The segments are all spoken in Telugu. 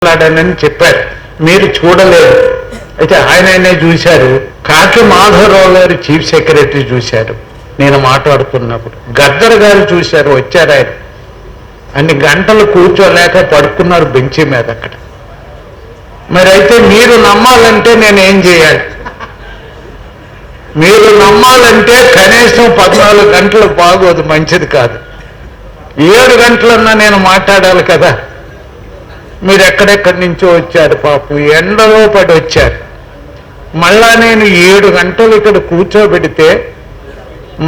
మాట్లాడానని చెప్పారు, మీరు చూడలేదు. అయితే ఆయననే చూశారు. కాకి మాధవరావు గారు చీఫ్ సెక్రటరీ చూశారు నేను మాట్లాడుతున్నప్పుడు. గద్దర్ గారు చూశారు, వచ్చారు. ఆయన అన్ని గంటలు కూర్చోలేక పడుకున్నారు బెంచి మీద అక్కడ. మరి అయితే మీరు నమ్మాలంటే నేనేం చేయాలి? మీరు నమ్మాలంటే కనీసం 14 గంటలు బాగోదు, మంచిది కాదు. 7 గంటలన్నా నేను మాట్లాడాలి కదా. మీరు ఎక్కడెక్కడి నుంచో వచ్చారు, పాపం ఎండలో పడి వచ్చారు. మళ్ళా నేను 7 గంటలు ఇక్కడ కూర్చోబెడితే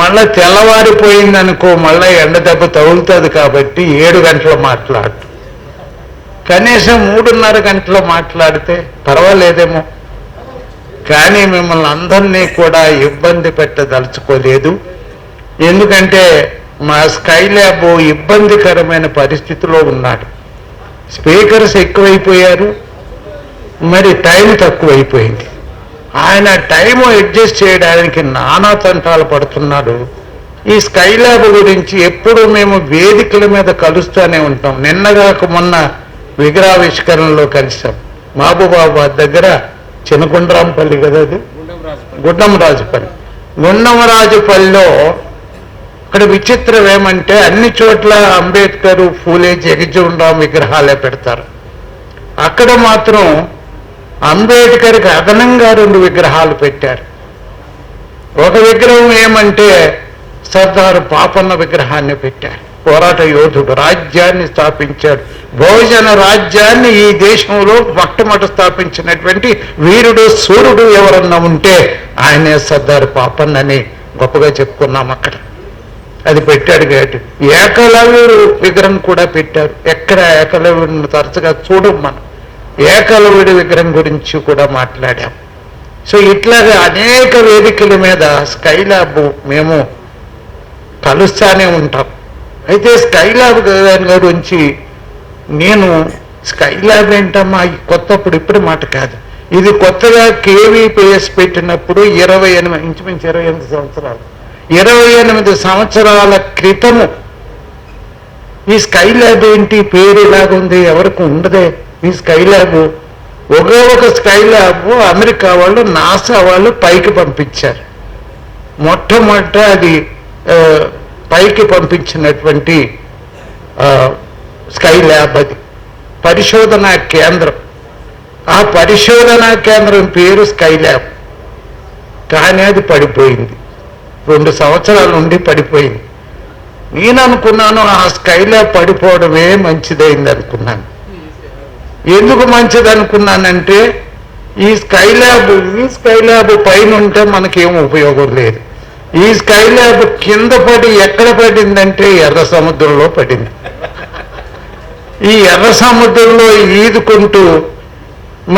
మళ్ళా తెల్లవారిపోయిందనుకో, మళ్ళా ఎండ దెబ్బ తగులుతుంది. కాబట్టి 7 గంటలు మాట్లాడు, కనీసం 3:30 గంటలు మాట్లాడితే పర్వాలేదేమో. కానీ మిమ్మల్ని అందరినీ కూడా ఇబ్బంది పెట్టదలుచుకోలేదు. ఎందుకంటే మా స్కైల్యాబ్ ఇబ్బందికరమైన పరిస్థితిలో ఉన్నాడు. స్పీకర్స్ ఎక్కువైపోయారు, మరి టైం తక్కువైపోయింది. ఆయన టైం అడ్జస్ట్ చేయడానికి నానా తంటాలు పడుతున్నాడు. ఈ స్కైల్యాబ్ గురించి ఎప్పుడు మేము వేదికల మీద కలుస్తూనే ఉంటాం. నిన్నగాక మొన్న విగ్రహావిష్కరణలో కలిసాం. మహబూబాబాద్ దగ్గర చిన్నగుండ్రాంపల్లి కదా, అది గుండంరాజుపల్లిలో. అక్కడ విచిత్రం ఏమంటే అన్ని చోట్ల అంబేద్కర్, ఫూలే, జగజ్జీవన్ విగ్రహాలే పెడతారు. అక్కడ మాత్రం అంబేద్కర్కి అదనంగా 2 విగ్రహాలు పెట్టారు. ఒక విగ్రహం ఏమంటే సర్దార్ పాపన్న విగ్రహాన్ని పెట్టారు. పోరాట యోధుడు, రాజ్యాన్ని స్థాపించాడు. భోజన రాజ్యాన్ని ఈ దేశంలో మొట్టమొదట స్థాపించినటువంటి వీరుడు, సూర్యుడు ఎవరన్నా ఉంటే ఆయనే సర్దార్ పాపన్నని గొప్పగా చెప్పుకున్నాం అక్కడ. అది పెట్టాడు కాబట్టి ఏకలవ్యుడు విగ్రహం కూడా పెట్టారు. ఎక్కడ ఏకలవ్యుడిని తరచుగా చూడం మనం. ఏకలవ్యుడి విగ్రహం గురించి కూడా మాట్లాడాం. సో ఇట్లాగా అనేక వేదికల మీద స్కైల్యాబ్ మేము కలుస్తానే ఉంటాం. అయితే స్కైల్యాబ్ గురించి నేను స్కైల్యాబ్ ఏంటమ్మా కొత్తప్పుడు, ఇప్పుడు మాట కాదు. ఇది కొత్తగా KVPS పెట్టినప్పుడు 28 ఇంచుమించు 28 సంవత్సరాలు 28 సంవత్సరాల క్రితము ఈ స్కైల్యాబ్ ఏంటి పేరు ఇలాగుంది, ఎవరికి ఉండదే. ఈ స్కైల్యాబ్ ఒక స్కైల్యాబ్ అమెరికా వాళ్ళు, నాసా వాళ్ళు పైకి పంపించారు. మొట్టమొదట అది పైకి పంపించినటువంటి స్కైల్యాబ్. అది పరిశోధనా కేంద్రం. ఆ పరిశోధనా కేంద్రం పేరు స్కైల్యాబ్. కానీ అది పడిపోయింది. 2 సంవత్సరాల నుండి పడిపోయింది. నేను అనుకున్నాను ఆ స్కైల్యాబ్ పడిపోవడమే మంచిదైంది అనుకున్నాను. ఎందుకు మంచిది అనుకున్నానంటే ఈ స్కైల్యాబ్ పైన ఉంటే మనకేం ఉపయోగం లేదు. ఈ స్కైల్యాబ్ కింద పడి ఎక్కడ పడిందంటే ఎర్ర సముద్రంలో పడింది. ఈ ఎర్ర సముద్రంలో ఈదుకుంటూ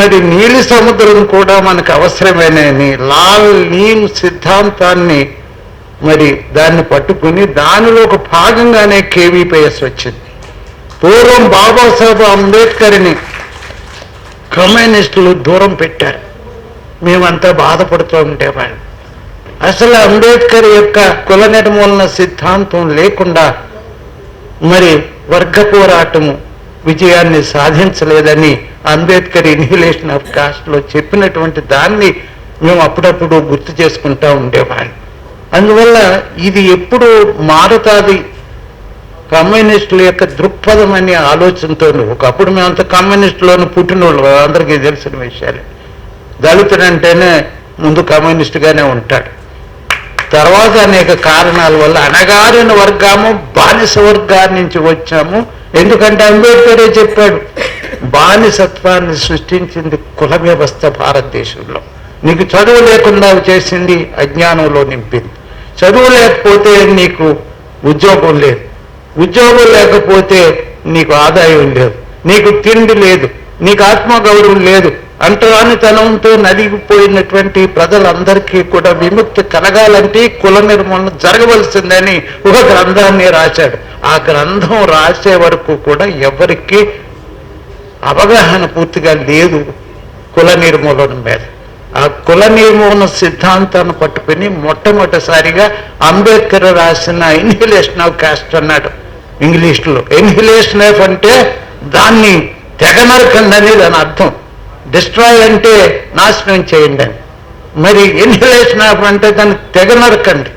మరి నీలి సముద్రం కూడా మనకు అవసరమేనని లాల్ నీమ్ సిద్ధాంతాన్ని మరి దాన్ని పట్టుకుని దానిలో ఒక భాగంగానే KVPS వచ్చింది. పూర్వం బాబాసాహెబ్ అంబేద్కర్ని కమ్యూనిస్టులు దూరం పెట్టారు. మేమంతా బాధపడుతూ ఉండేవాళ్ళం. అసలు అంబేద్కర్ యొక్క కుల నిర్మూలన సిద్ధాంతం లేకుండా మరి వర్గ పోరాటము విజయాన్ని సాధించలేదని అంబేద్కర్ ఇన్హిలేషన్ ఆఫ్ కాస్ట్లో చెప్పినటువంటి దాన్ని మేము అప్పుడప్పుడు గుర్తు చేసుకుంటూ ఉండేవాళ్ళం. అందువల్ల ఇది ఎప్పుడు మారుతుంది కమ్యూనిస్టుల యొక్క దృక్పథం అనే ఆలోచనతో. ఒకప్పుడు మేమంతా కమ్యూనిస్టులోని పుట్టినోళ్ళు, అందరికీ తెలిసిన విషయాలే. దళితుడంటేనే ముందు కమ్యూనిస్టుగానే ఉంటాడు. తర్వాత అనేక కారణాల వల్ల అణగారిన వర్గము, బానిస వర్గాన్ని నుంచి వచ్చాము. ఎందుకంటే అంబేద్కరే చెప్పాడు, బానిసత్వాన్ని సృష్టించింది కుల వ్యవస్థ భారతదేశంలో. నీకు చదువు లేకుండా చేసింది అజ్ఞానంలో నింపింది. చదువు లేకపోతే నీకు ఉద్యోగం లేదు, ఉద్యోగం లేకపోతే నీకు ఆదాయం లేదు, నీకు తిండి లేదు, నీకు ఆత్మగౌరవం లేదు. అంటరానితనంతో నలిగిపోయినటువంటి ప్రజలందరికీ కూడా విముక్తి కలగాలంటే కుల నిర్మూలన జరగవలసిందని ఒక గ్రంథాన్ని రాశాడు. ఆ గ్రంథం రాసే వరకు కూడా ఎవరికి అవగాహన పూర్తిగా లేదు కుల నిర్మూలన మీద. ఆ కుల నిర్మూలన సిద్ధాంతాన్ని పట్టుకుని మొట్టమొదటిసారిగా అంబేద్కర్ రాసిన ఇన్హిలేషన్ ఆఫ్ కాస్ట్ అన్నాడు ఇంగ్లీష్లో. ఇన్హిలేషన్ ఆఫ్ అంటే దాన్ని తెగ నరకండి అని దాని అర్థం. డిస్ట్రాయ్ అంటే నాశనం చేయండి అని, మరి ఎన్హిలేషన్ అంటే దాన్ని తెగ నరకండి,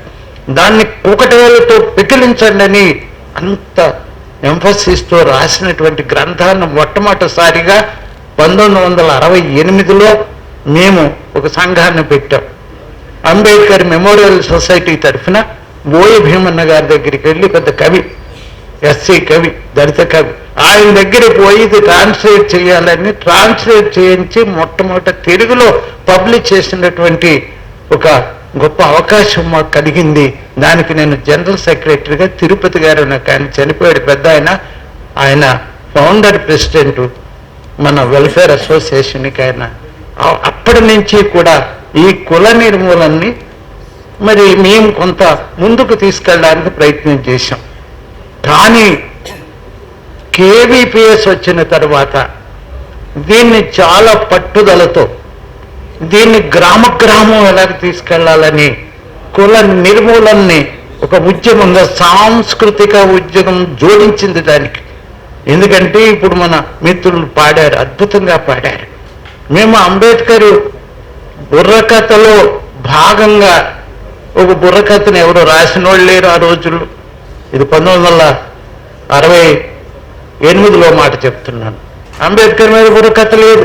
దాన్ని కూకటవేలతో పికిలించండి అని అంత ఎంఫసిస్తో రాసినటువంటి గ్రంథాన్ని మొట్టమొదటిసారిగా 1968లో మేము ఒక సంఘాన్ని పెట్టాం. అంబేద్కర్ మెమోరియల్ సొసైటీ తరఫున బోయ భీమన్న గారి దగ్గరికి వెళ్ళి, పెద్ద కవి, ఎస్సీ కవి, దళిత కవి, ఆయన దగ్గరికి పోయి ఇది ట్రాన్స్లేట్ చేయాలని ట్రాన్స్లేట్ చేయించి మొట్టమొదట తెలుగులో పబ్లిష్ చేసినటువంటి ఒక గొప్ప అవకాశం మాకు కలిగింది. దానికి నేను జనరల్ సెక్రటరీగా, తిరుపతి గారు నాకు ఆయన చనిపోయాడు పెద్ద ఆయన ఫౌండర్ ప్రెసిడెంట్ మన వెల్ఫేర్ అసోసియేషన్కి ఆయన. అప్పటి నుంచి కూడా ఈ కుల నిర్మూలనని మరి మేము కొంత ముందుకు తీసుకెళ్ళడానికి ప్రయత్నం చేశాం. కానీ కేవీపీఎస్ వచ్చిన తర్వాత దీన్ని చాలా పట్టుదలతో దీన్ని గ్రామం ఎలాగ తీసుకెళ్లాలని కుల నిర్మూలనని ఒక ఉద్యమంగా, సాంస్కృతిక ఉద్యమం జోడించింది దానికి. ఎందుకంటే ఇప్పుడు మన మిత్రులు పాడారు, అద్భుతంగా పాడారు. మేము అంబేద్కర్ బుర్రకథలో భాగంగా ఒక బుర్రకథను ఎవరు రాసిన వాళ్ళు లేరు ఆ రోజుల్లో. ఇది 1968లో మాట చెప్తున్నాను. అంబేద్కర్ మీద బుర్రకథ లేదు,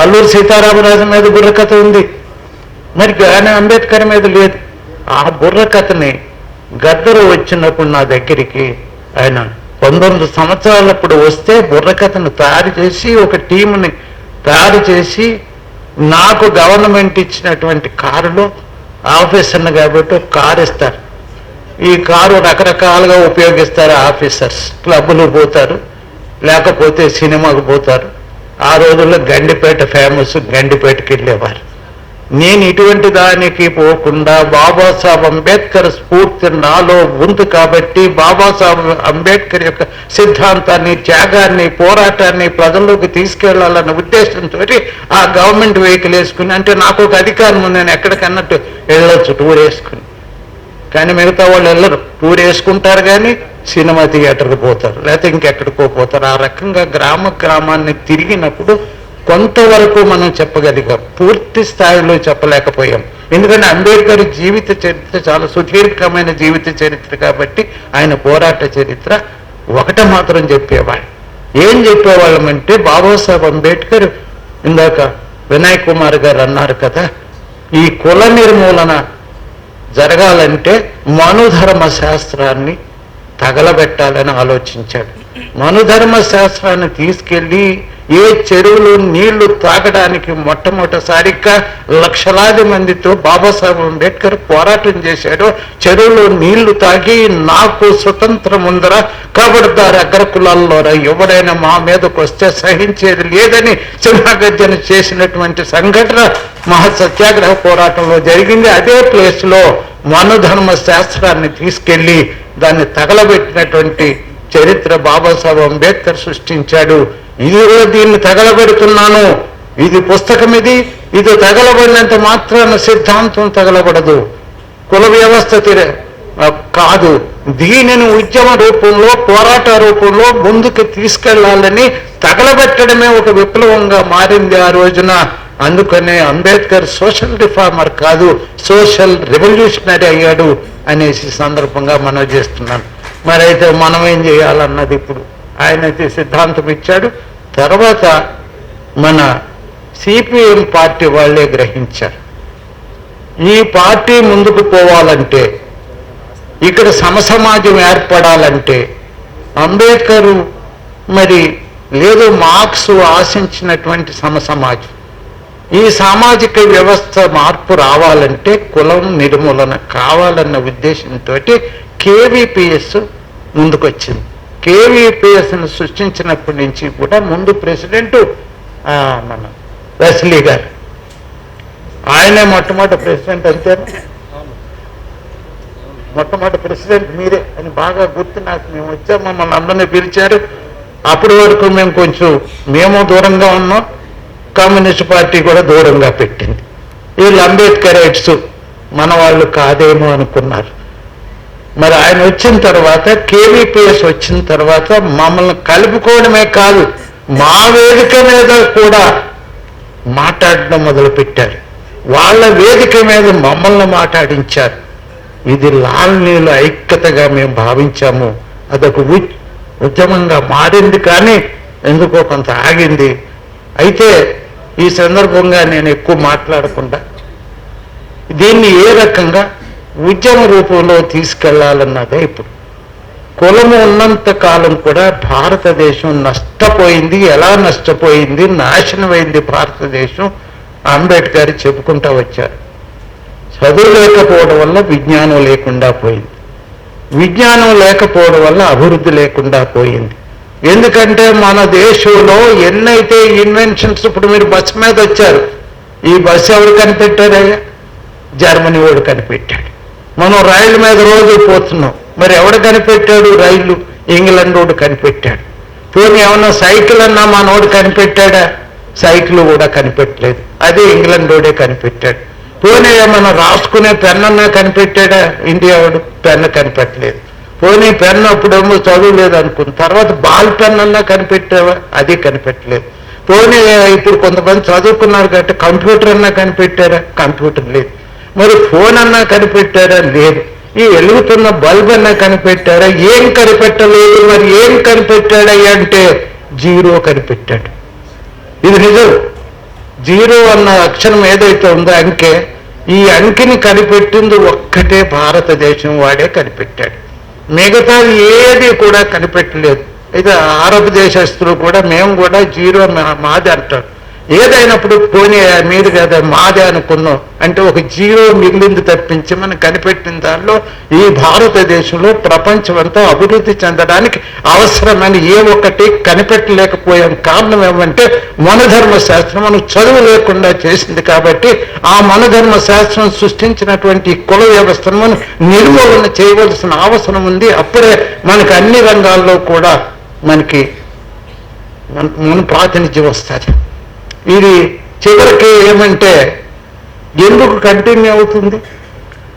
అల్లూరి సీతారామరాజు మీద బుర్రకథ ఉంది, మరి కానీ అంబేద్కర్ మీద లేదు. ఆ బుర్రకథని గద్దరు వచ్చినప్పుడు నా దగ్గరికి ఆయన 19 సంవత్సరాలప్పుడు వస్తే బుర్రకథను తయారు చేసి ఒక టీముని తయారు చేసి నాకు గవర్నమెంట్ ఇచ్చినటువంటి కారులో, ఆఫీసర్ని కాబట్టి ఒక కారు ఇస్తారు. ఈ కారు రకరకాలుగా ఉపయోగిస్తారు ఆఫీసర్స్. క్లబ్బులు పోతారు, లేకపోతే సినిమాకు పోతారు. ఆ రోజుల్లో గండిపేట ఫేమస్, గండిపేటకి వెళ్ళేవారు. నేను ఇటువంటి దానికి పోకుండా బాబాసాహెబ్ అంబేద్కర్ స్ఫూర్తి నాలో ఉంది కాబట్టి బాబాసాహెబ్ అంబేద్కర్ యొక్క సిద్ధాంతాన్ని, త్యాగాన్ని, పోరాటాన్ని ప్రజల్లోకి తీసుకెళ్లాలన్న ఉద్దేశంతో ఆ గవర్నమెంట్ వెహికల్ వేసుకుని, అంటే నాకు ఒక అధికారం ఉంది, నేను ఎక్కడికన్నట్టు వెళ్ళొచ్చు టూర్ వేసుకుని. కానీ మిగతా వాళ్ళు వెళ్ళరు, టూర్ వేసుకుంటారు కానీ సినిమా థియేటర్కి పోతారు, లేకపోతే ఇంకెక్కడికో పోతారు. ఆ రకంగా గ్రామాన్ని తిరిగినప్పుడు కొంతవరకు మనం చెప్పగలిగాం, పూర్తి స్థాయిలో చెప్పలేకపోయాం. ఎందుకంటే అంబేద్కర్ జీవిత చరిత్ర చాలా సుదీర్ఘమైన జీవిత చరిత్ర కాబట్టి ఆయన పోరాట చరిత్ర ఒకట మాత్రం చెప్పేవాడు. ఏం చెప్పేవాళ్ళమంటే బాబాసాహెబ్ అంబేద్కర్, ఇందాక వినయ్ కుమార్ గారు అన్నారు కదా, ఈ కుల నిర్మూలన జరగాలంటే మనుధర్మ శాస్త్రాన్ని తగలబెట్టాలని ఆలోచించాడు. మనుధర్మ శాస్త్రాన్ని తీసుకెళ్లి ఏ చెరువులు నీళ్లు తాగడానికి మొట్టమొదటిసారిగా లక్షలాది మందితో బాబాసాహెబ్ అంబేద్కర్ పోరాటం చేశాడు. చెరువులో నీళ్లు తాగి నాకు స్వతంత్రం ఉందరా, కబడ్దారు అగ్రకులాల్లో ఎవడైనా మా మీదకు వస్తే సహించేది లేదని సింహగర్జన చేసినటువంటి సంఘటన మహాసత్యాగ్రహ పోరాటంలో జరిగింది. అదే ప్లేస్లో మనుధర్మ శాస్త్రాన్ని తీసుకెళ్లి దాన్ని తగలబెట్టినటువంటి చరిత్ర బాబాసాహెబ్ అంబేద్కర్ సృష్టించాడు. ఇదిగో దీన్ని తగలబెడుతున్నాను, ఇది పుస్తకం, ఇది తగలబడినంత మాత్రాన సిద్ధాంతం తగలబడదు, కుల వ్యవస్థ కాదు. దీనిని ఉద్యమ రూపంలో, పోరాట రూపంలో ముందుకు తీసుకెళ్లాలని తగలబెట్టడమే ఒక విప్లవంగా మారింది ఆ రోజున. అందుకనే అంబేద్కర్ సోషల్ రిఫార్మర్ కాదు, సోషల్ రెవల్యూషనరీ అయ్యాడు అనేసి సందర్భంగా మనం చేస్తున్నాను. మరైతే మనం ఏం చేయాలన్నది ఇప్పుడు ఆయనైతే సిద్ధాంతం ఇచ్చాడు. తర్వాత మన సిపిఎం పార్టీ వాళ్ళే గ్రహించారు, ఈ పార్టీ ముందుకు పోవాలంటే, ఇక్కడ సమసమాజం ఏర్పడాలంటే అంబేద్కర్ మరి లేదు మార్క్స్ ఆశించినటువంటి సమసమాజం, ఈ సామాజిక వ్యవస్థ మార్పు రావాలంటే కులం నిర్మూలన కావాలన్న ఉద్దేశంతో కేవీపీఎస్ ముందుకొచ్చింది. కేవీపీఎస్ను సృష్టించినప్పటి నుంచి కూడా ముందు ప్రెసిడెంట్ మన వెస్లీ గారు, ఆయనే మొట్టమొదటి ప్రెసిడెంట్. అంతే, మొట్టమొదటి ప్రెసిడెంట్ మీరే అని బాగా గుర్తు నాకు. మేము వచ్చాము, మమ్మల్ని అందరినీ పిలిచారు. అప్పటి వరకు మేము దూరంగా ఉన్నాం, కమ్యూనిస్ట్ పార్టీ కూడా దూరంగా పెట్టింది. వీళ్ళు అంబేద్కరైట్స్ మన వాళ్ళు కాదేమో అనుకున్నారు. మరి ఆయన వచ్చిన తర్వాత, కేవీపీఎస్ వచ్చిన తర్వాత మమ్మల్ని కలుపుకోవడమే కాదు, మా వేదిక మీద కూడా మాట్లాడడం మొదలుపెట్టారు. వాళ్ళ వేదిక మీద మమ్మల్ని మాట్లాడించారు. ఇది లాల్నీల ఐక్యతగా మేము భావించాము. అదొక ఉద్యమంగా మారింది, కానీ ఎందుకో కొంత ఆగింది. అయితే ఈ సందర్భంగా నేను ఎక్కువ మాట్లాడకుండా దీన్ని ఏ రకంగా ఉద్యమ రూపంలో తీసుకెళ్లాలన్నదే ఇప్పుడు. కులము ఉన్నంత కాలం కూడా భారతదేశం నష్టపోయింది. ఎలా నష్టపోయింది, నాశనమైంది భారతదేశం అంబేద్కర్ చెప్పుకుంటూ వచ్చారు. చదువు లేకపోవడం వల్ల విజ్ఞానం లేకుండా పోయింది, విజ్ఞానం లేకపోవడం వల్ల అభివృద్ధి లేకుండా పోయింది. ఎందుకంటే మన దేశంలో ఎన్నైతే ఇన్వెన్షన్స్, ఇప్పుడు మీరు బస్సు మీద వచ్చారు, ఈ బస్సు ఎవరు కనిపెట్టారయ్యా? జర్మనీ వాడు కనిపెట్టాడు. మనం రైలు మీద రోజు పోతున్నాం, మరి ఎవడు కనిపెట్టాడు? రైలు ఇంగ్లాండ్ వాడు కనిపెట్టాడు. పోనీ ఏమన్నా సైకిల్ అన్నా మనోడు కనిపెట్టాడా? సైకిల్ కూడా కనిపెట్టలేదు, అదే ఇంగ్లాండ్ వాడే కనిపెట్టాడు. పోనీ ఏమన్నా రాసుకునే పెన్నన్నా కనిపెట్టాడా? ఇండియా వాడు పెన్ను కనిపెట్టలేదు. పోనీ పెన్ను అప్పుడేమో చదువులేదు అనుకున్న తర్వాత బాల్ పెన్ అన్నా కనిపెట్టావా? అది కనిపెట్టలేదు. పోనీ ఇప్పుడు కొంతమంది చదువుకున్నారు కాబట్టి కంప్యూటర్ అన్నా కనిపెట్టారా? కంప్యూటర్ లేదు. మరి ఫోన్ అన్నా కనిపెట్టారా? లేదు. ఈ వెలుగుతున్న బల్బ్ అన్నా కనిపెట్టారా? ఏం కనిపెట్టలేదు. మరి ఏం కనిపెట్టాడయ్యా అంటే జీరో కనిపెట్టాడు. ఇది నిజం. జీరో అన్న అక్షరం ఏదైతే ఉందో అంకె, ఈ అంకెని కనిపెట్టింది ఒక్కటే భారతదేశం వాడే కనిపెట్టాడు. మిగతాది ఏది కూడా కనిపెట్టలేదు. అయితే అరబ్ దేశస్తులు కూడా మేము కూడా జీరో మాది అంటారు. ఏదైనప్పుడు పోనీ మీరు కదా మాదే అనుకున్నాం అంటే ఒక జీరో మిగిలింది తప్పించి మనం కనిపెట్టిన దానిలో ఈ భారతదేశంలో ప్రపంచం అంతా అభివృద్ధి చెందడానికి అవసరమైన ఏ ఒక్కటి కనిపెట్టలేకపోయాం. కారణం ఏమంటే మనధర్మ శాస్త్రం మనం చదువు లేకుండా చేసింది. కాబట్టి ఆ మనధర్మ శాస్త్రం సృష్టించినటువంటి కుల వ్యవస్థను మనం నిర్మూలన చేయవలసిన అవసరం ఉంది. అప్పుడే మనకి అన్ని రంగాల్లో కూడా మనకి మన ప్రాతినిధ్యం వస్తుంది. ఇది చివరికి ఏమంటే ఎందుకు కంటిన్యూ అవుతుంది?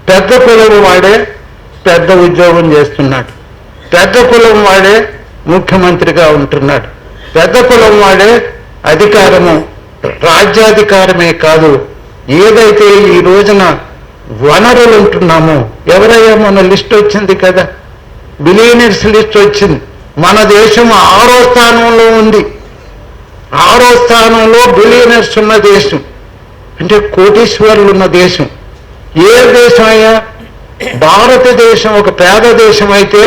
పెద్ద కులం వాడే పెద్ద ఉద్యోగం చేస్తున్నాడు, పెద్ద కులం వాడే ముఖ్యమంత్రిగా ఉంటున్నాడు, పెద్ద కులం వాడే అధికారము, రాజ్యాధికారమే కాదు, ఏదైతే ఈ రోజున వనరులు ఉంటున్నామో, ఎవరయ్యా మన లిస్ట్ వచ్చింది కదా, బిలియనర్స్ లిస్ట్ వచ్చింది. మన దేశం 6వ స్థానంలో ఉంది. 6వ స్థానంలో బిలియనర్స్ ఉన్న దేశం అంటే కోటీశ్వరులు ఉన్న దేశం. ఏ దేశం అయ్యా? భారతదేశం ఒక పేద దేశం అయితే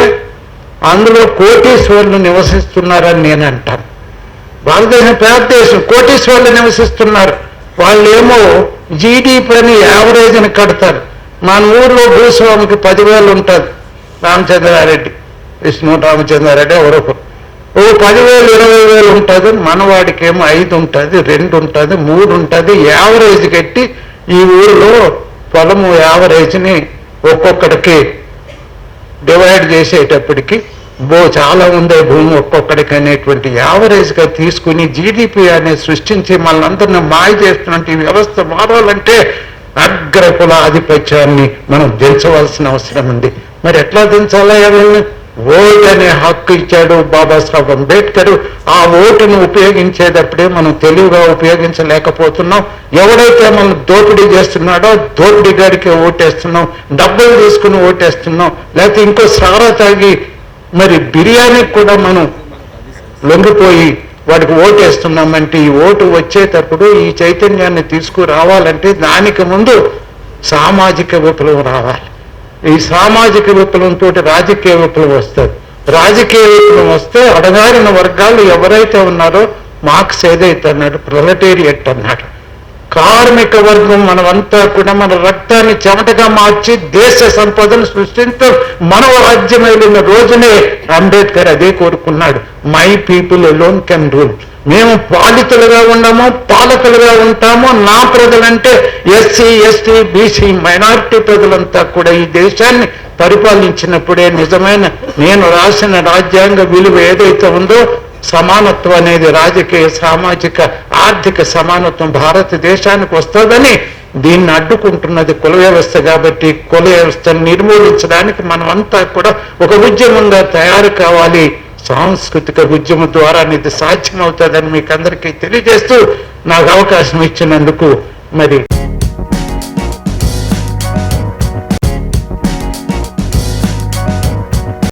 అందులో కోటీశ్వరులు నివసిస్తున్నారని నేను అంటాను. భారతదేశం పేద దేశం, కోటీశ్వరులు నివసిస్తున్నారు. వాళ్ళేమో జీడీపీ అని యావరేజ్ని కడతారు. మన ఊర్లో భూస్వామికి 10,000 ఉంటుంది, రామచంద్రారెడ్డి, విష్ణు రామచంద్రారెడ్డి ఎవరొకరు, ఓ 10,000 20,000 ఉంటుంది. మనవాడికి ఏమో 5 ఉంటుంది, 2 ఉంటుంది, 3 ఉంటుంది. యావరేజ్ కట్టి ఈ ఊరిలో పొలము యావరేజ్ని ఒక్కొక్కడికి డివైడ్ చేసేటప్పటికి చాలా ఉందే భూమి ఒక్కొక్కడికి అనేటువంటి యావరేజ్గా తీసుకుని జీడిపి అనేది సృష్టించి మనందరినీ మాయ చేస్తున్నటువంటి వ్యవస్థ మారాలంటే అగ్రకుల ఆధిపత్యాన్ని మనం దించవలసిన అవసరం ఉంది. మరి ఎట్లా దించాలా? ఎవరిని? ఓటు అనే హక్కు ఇచ్చాడు బాబాసాహెబ్ అంబేద్కర్. ఆ ఓటును ఉపయోగించేటప్పుడే మనం తెలివిగా ఉపయోగించలేకపోతున్నాం. ఎవడైతే మనం దోపిడీ చేస్తున్నాడో దోపిడీ గారికి ఓటేస్తున్నాం, డబ్బులు తీసుకుని ఓటేస్తున్నాం, లేకపోతే ఇంకో సారా తాగి మరి బిర్యానీకి కూడా మనం లొంగిపోయి వాడికి ఓటేస్తున్నామంటే ఈ ఓటు వచ్చేటప్పుడు ఈ చైతన్యాన్ని తీసుకురావాలంటే దానికి ముందు సామాజిక విప్లవం రావాలి. ఈ సామాజిక విప్లవంతో రాజకీయ విప్లవం వస్తుంది. రాజకీయ విప్లవం వస్తే అడగారిన వర్గాలు ఎవరైతే ఉన్నారో మార్క్స్ ఏదైతే అన్నాడు, ప్రొలెటేరియట్ అన్నాడు, కార్మిక వర్గం మనమంతా కూడా మన రక్తాన్ని చెమటగా మార్చి దేశ సంపదను సృష్టించడం మన రాజ్యం వెళ్ళిన రోజునే అంబేద్కర్ అదే కోరుకున్నాడు. My people alone can rule. మేము పాలితులుగా ఉండము, పాలకులుగా ఉంటాము. నా ప్రజలంటే ఎస్సీ ఎస్టీ బీసీ మైనారిటీ ప్రజలంతా కూడా ఈ దేశాన్ని పరిపాలించినప్పుడే నిజమైన నేను రాసిన రాజ్యాంగ విలువ ఏదైతే ఉందో సమానత్వం అనేది రాజకీయ సామాజిక ఆర్థిక సమానత్వం భారతదేశానికి వస్తుందని దీన్ని అడ్డుకుంటున్నది కుల వ్యవస్థ. కాబట్టి కుల వ్యవస్థను నిర్మూలించడానికి మనమంతా కూడా ఒక ఉద్యమంగా తయారు కావాలి. సాంస్కృతిక ఉద్యమం ద్వారా ఇది సాధ్యమవుతుందని మీకు అందరికీ తెలియజేస్తూ నాకు అవకాశం ఇచ్చినందుకు మరి